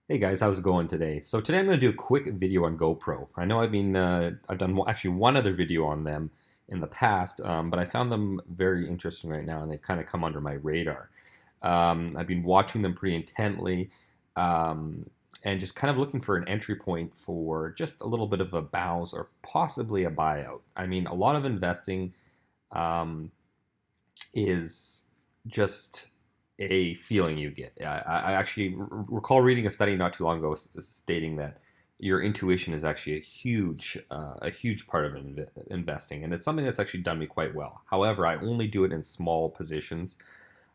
Hey guys, how's it going today? So today I'm going to do a quick video on GoPro. I know I've done actually one other video on them in the past, but I found them very interesting right now, and they've kind of come under my radar. I've been watching them pretty intently, um, and just kind of looking for an entry point for just a little bit of a bounce or possibly a buyout. I mean, a lot of investing um, is just a feeling you get. I actually recall reading a study not too long ago stating that your intuition is actually a huge part of investing, and it's something that's actually done me quite well. However, I only do it in small positions.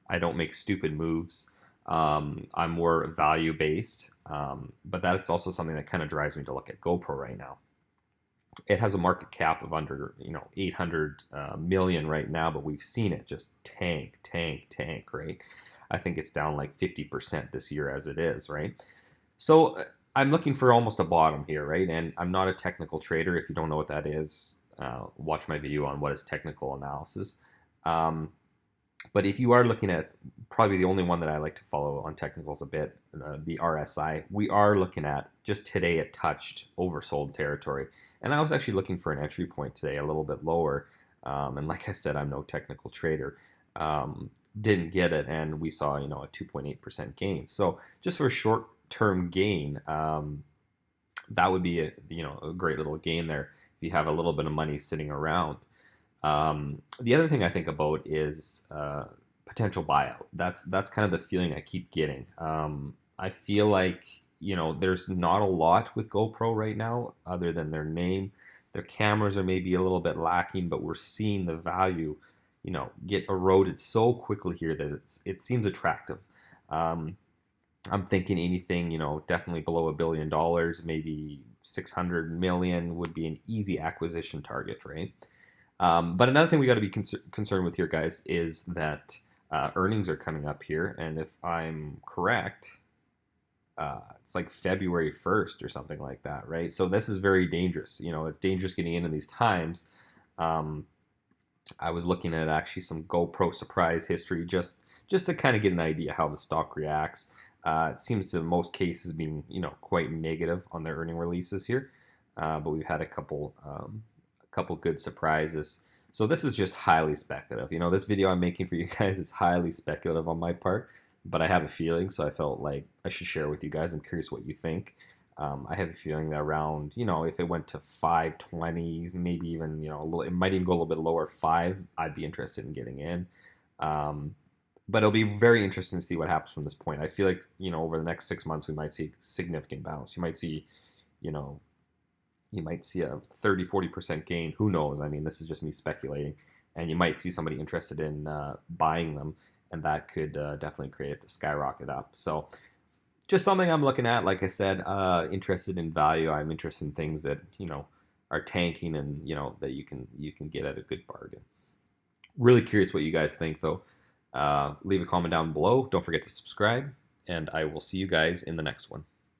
I don't make stupid moves. I'm more value based, but that's also something that kind of drives me to look at GoPro right now. It has a market cap of under 800 million right now, but we've seen it just tank, right? I think it's down like 50% this year as it is, right? So I'm looking for almost a bottom here, right? And I'm not a technical trader. If you don't know what that is, watch my video on what is technical analysis. Um, but if you are looking at probably the only one that I like to follow on technicals a bit, the RSI, we are looking at just today it touched oversold territory. And I was actually looking for an entry point today a little bit lower. And like I said, I'm no technical trader. Didn't get it, and we saw a 2.8% gain. So just for a short term gain, that would be a great little gain there if you have a little bit of money sitting around. The other thing I think about is potential buyout. That's kind of the feeling I keep getting. I feel like there's not a lot with GoPro right now other than their name. Their cameras are maybe a little bit lacking, but we're seeing the value, get eroded so quickly here that it seems attractive. Um, I'm thinking anything, definitely below $1 billion, maybe 600 million would be an easy acquisition target, right? But another thing we got to be concerned with here, guys, is that earnings are coming up here, and if I'm correct, it's like February 1st or something like that, right? So this is very dangerous. It's dangerous getting in these times. Um, I was looking at actually some GoPro surprise history just to kind of get an idea how the stock reacts. It seems to in most cases being quite negative on their earning releases here, but we've had a couple good surprises. So this is just highly speculative. This video I'm making for you guys is highly speculative on my part, but I have a feeling, so I felt like I should share with you guys. I'm curious what you think. I have a feeling that around, if it went to 520, maybe even, a little, it might even go a little bit lower, five, I'd be interested in getting in. Um, but it'll be very interesting to see what happens from this point. I feel like, over the next 6 months, we might see significant bounce. You know, you might see a 30-40% gain. Who knows? I mean, this is just me speculating. And you might see somebody interested in buying them, and that could definitely create it to skyrocket up. So just something I'm looking at. Like I said, interested in value. I'm interested in things that are tanking, and that you can get at a good bargain. Really curious what you guys think, though. Leave a comment down below. Don't forget to subscribe, and I will see you guys in the next one.